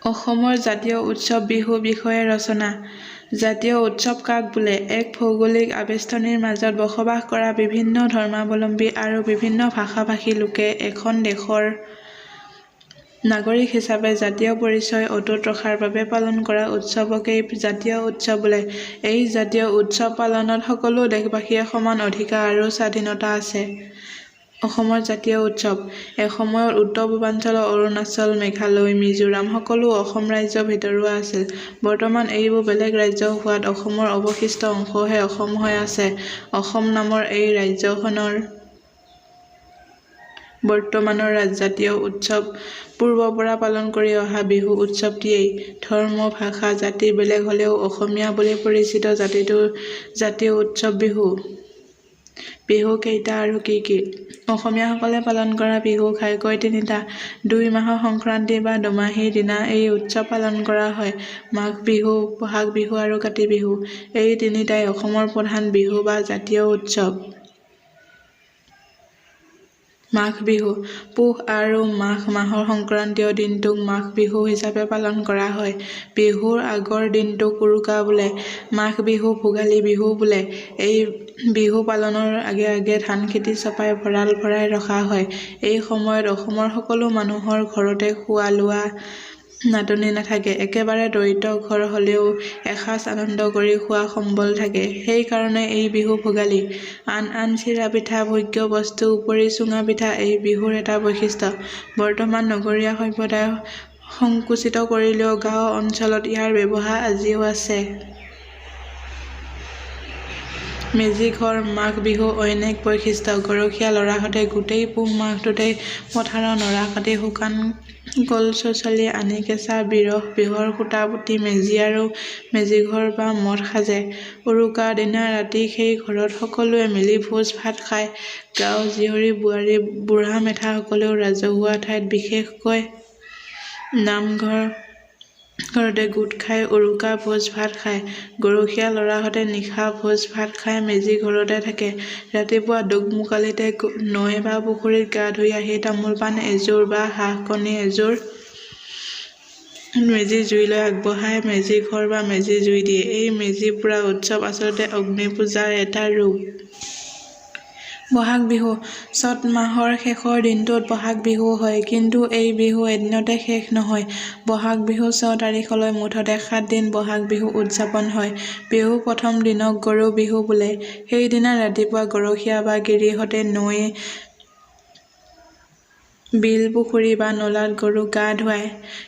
অসমৰ জাতীয় উৎসৱ বিহু বিষয়ে ৰচনা। জাতীয় উৎসৱ কাক বোলে? এক ভৌগোলিক আবেষ্টনীৰ মাজত বসবাস কৰা বিভিন্ন ধৰ্মাৱলম্বী আৰু বিভিন্ন ভাষা-ভাষী লোকে এখন দেশৰ নাগৰিক হিচাপে জাতীয় পৰিচয় অটুট ৰখাৰ বাবে পালন কৰা উৎসৱকেই জাতীয় উৎসৱ বোলে। এই জাতীয় উৎসৱ পালনত সকলো দেশবাসীয়ে সমান অধিকাৰ আৰু স্বাধীনতা আছে। অসমৰ জাতীয় উৎসৱ। এসময়ত উত্তৰ-পূৰ্বাঞ্চলৰ অৰুণাচল, মেঘালয়, মিজোৰাম সকলো অসম ৰাজ্যৰ ভিতৰুৱা আছিল। বৰ্তমান এইবোৰ বেলেগ ৰাজ্য হোৱাত অসমৰ অৱশিষ্ট অংশহে অসম হৈ আছে। অসম নামৰ এই ৰাজ্যখনৰ বৰ্তমানৰ জাতীয় উৎসৱ পূৰ্বৰ পৰা পালন কৰি অহা বিহু উৎসৱটিয়েই। ধৰ্ম, ভাষা, জাতি বেলেগ হ'লেও অসমীয়া বুলি পৰিচিত জাতিটোৰ জাতীয় উৎসৱ বিহু। বিহু কেইটা আৰু কি কি? অসমীয়াসকলে পালন কৰা বিহু ঘাইকৈ তিনিটা। ২ মাহৰ সংক্ৰান্তি বা দোমাহীৰ দিনা এই উৎসৱ পালন কৰা হয়। মাঘ বিহু, বহাগ বিহু আৰু কাতি বিহু। এই তিনিটাই অসমৰ প্ৰধান বিহু বা জাতীয় উৎসৱ। মাঘ বিহু। পুহ আৰু মাঘ মাহৰ সংক্ৰান্তীয় দিনটোক মাঘ বিহু হিচাপে পালন কৰা হয়। বিহুৰ আগৰ দিনটোক উৰুকা বোলে। মাঘ বিহু ভোগালী বিহু বোলে। এই বিহু পালনৰ আগে আগে ধান খেতি চপাই ভঁৰাল ভৰাই ৰখা হয়। এই সময়ত অসমৰ সকলো মানুহৰ ঘৰতে খোৱা-লোৱা নাটনি নাথাকে। একেবাৰে দৰিদ্ৰ ঘৰ হ'লেও এসাঁজ আনন্দ কৰি খোৱা সম্বল থাকে। সেই কাৰণে এই বিহু ভোগালী। আন চিৰা পিঠা, ভোগ্য বস্তুৰ উপৰি চুঙা পিঠা এই বিহুৰ এটা বৈশিষ্ট্য। বৰ্তমান নগৰীয়া সভ্যতাই সংকুচিত কৰিলেও গাঁও অঞ্চলত ইয়াৰ ব্যৱহাৰ আজিও আছে। মেজি ঘৰ। মাঘ বিহুৰ অইন এক বৈশিষ্ট্য। গৰখীয়া ল'ৰাহঁতে গোটেই পুহ মাহটোতেই পথাৰৰ নৰা কাটি শুকান কল-ছচলি আনি কেঁচা বিহৰ সূতা পুতি মেজি আৰু মেজিঘৰ বা মঠ সাজে। উৰুকাৰ দিনা ৰাতি সেই ঘৰত সকলোৱে মিলি ভোজ-ভাত খায়। গাঁৱৰ জীয়ৰী-বোৱাৰী, বুঢ়া-মেথা সকলেও ৰাজহুৱা ঠাইত বিশেষকৈ নামঘৰতে গোট খাই উৰুকাৰ ভোজ-ভাত খায়। গৰখীয়া ল'ৰাহঁতে নিশা ভোজ-ভাত খাই মেজি ঘৰতে থাকে। ৰাতিপুৱা দোকমোকালিতে নৈ বা পুখুৰীত গা ধুই আহি তামোল-পাণ এযোৰ বা হাঁহ-কণী এযোৰ মেজি জুইলৈ আগবঢ়াই মেজি ঘৰ বা মেজি জুই দিয়ে। এই মেজি পোৰা উৎসৱ আচলতে অগ্নি পূজাৰ এটা ৰূপ। বহাগ বিহু। চ'ত মাহৰ শেষৰ দিনটোত বহাগ বিহু হয়। কিন্তু এই বিহু এদিনতে শেষ নহয়। বহাগ বিহুৰ ৬ তাৰিখলৈ মুঠতে ৭ দিন বহাগ বিহু উদযাপন হয়। বিহুৰ প্ৰথম দিনক গৰু বিহু বোলে। সেইদিনা ৰাতিপুৱা গৰখীয়া বা গিৰিহঁতে নৈ, বিল, পুখুৰী বা নলাত গৰুক গা ধুৱায়।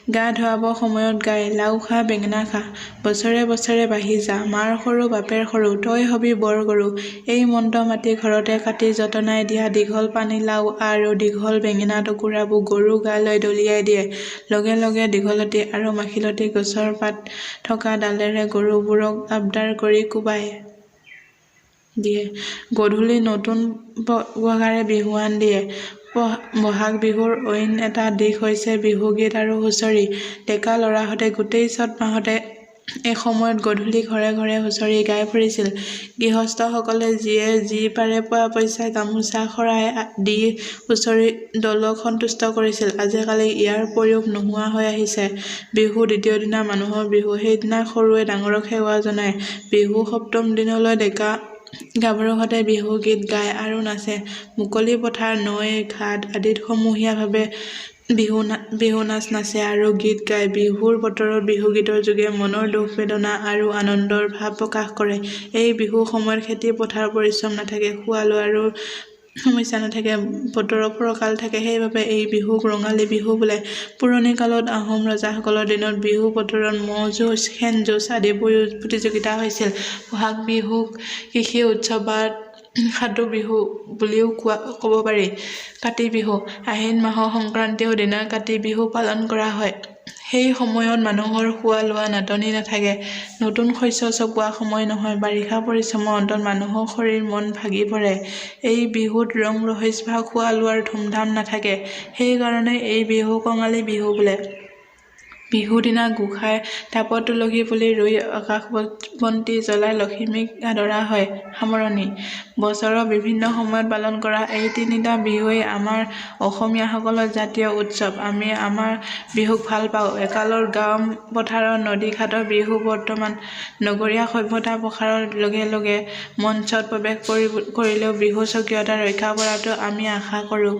গা ধুৱাবৰ সময়ত গায়, লাও খা বেঙেনা খা, বছৰে বছৰে বাঢ়ি যা, মাৰ সৰু বাপেৰ সৰু, তই হবি বৰ গৰু। এই মন্ত্ৰ মাতি ঘৰতে কাটি যতনাই দিয়া দীঘল পানীলাও আৰু দীঘল বেঙেনা টুকুৰাবোৰ গৰুৰ গালৈ দলিয়াই দিয়ে। লগে লগে দীঘলতী আৰু মাখিলতী গছৰ পাত থকা ডালেৰে গৰুবোৰক আবদাৰ কৰি কোবাই দিয়ে। গধূলি নতুন পঘাৰে বিহুৱান দিয়ে। বহাগ বিহুৰ অইন এটা দিশ হৈছে বিহুগীত আৰু হুঁচৰি। ডেকা ল'ৰাহঁতে গোটেই চ'ত মাহতে এসময়ত গধূলি ঘৰে ঘৰে হুঁচৰি গাই ফুৰিছিল। গৃহস্থসকলে যিয়ে যি পাৰে পোৱা পইচাৰে গামোচা, শৰাই দি হুঁচৰি দলক সন্তুষ্ট কৰিছিল। আজিকালি ইয়াৰ প্ৰয়োগ নোহোৱা হৈ আহিছে। বিহুৰ দ্বিতীয় দিনা মানুহৰ বিহু। সেইদিনা সৰুৱে ডাঙৰক সেৱা জনায়। বিহুৰ সপ্তম দিনলৈ ডেকা গাভৰুহঁতে বিহুগীত গায় আৰু নাচে। মুকলি পথাৰ, নৈ, ঘাট আদিত সমূহীয়াভাৱে বিহু নাচ নাচে আৰু গীত গায়। বিহুৰ বতৰত বিহুগীতৰ যোগে মনৰ দুখ বেদনা আৰু আনন্দৰ ভাৱ প্ৰকাশ কৰে। এই বিহুৰ সময়ত খেতি পথাৰ পৰিশ্ৰম নাথাকে, খোৱা-লোৱাৰো সমস্যা নাথাকে, বতৰৰ ফৰকাল থাকে। সেইবাবে এই বিহুক ৰঙালী বিহু বোলে। পুৰণি কালত আহোম ৰজাসকলৰ দিনত বিহু বতৰত ম'হ যুঁজ, শেন যুঁজ আদি প্ৰতিযোগিতা হৈছিল। বহাগ বিহুক কৃষি উৎসৱ বা খাতু বিহু বুলিও ক'ব পাৰি। কাতি বিহু। আহিন মাহৰ সংক্ৰান্তিয় দিনা কাতি বিহু পালন কৰা হয়। সেই সময়ত মানুহৰ খোৱা-লোৱা নাটনি নাথাকে। নতুন শস্য চপোৱা সময় নহয়। বাৰিষা পৰিশ্ৰমৰ অন্তত মানুহৰ শৰীৰ মন ভাগি পৰে। এই বিহুত ৰং-ৰহইচ বা খোৱা-লোৱাৰ ধুমধাম নাথাকে। সেইকাৰণে এই বিহুক কঙালী বিহু বোলে। বিহু দিনা গোসাঁই টাবত তুলসী পুলি ৰুই আকাশবন্তি জ্বলাই লখিমীক আদৰা হয়। সামৰণি। বছৰৰ বিভিন্ন সময়ত পালন কৰা এই তিনিটা বিহুৱেই আমাৰ অসমীয়াসকলৰ জাতীয় উৎসৱ। আমি আমাৰ বিহুক ভাল পাওঁ। একালৰ গাঁও পথাৰৰ নদী ঘাটৰ বিহু বৰ্তমান নগৰীয়া সভ্যতাৰ প্ৰসাৰৰ লগে লগে মঞ্চত প্ৰৱেশ কৰিলেও বিহু স্বকীয়তা ৰক্ষা কৰাটো আমি আশা কৰোঁ।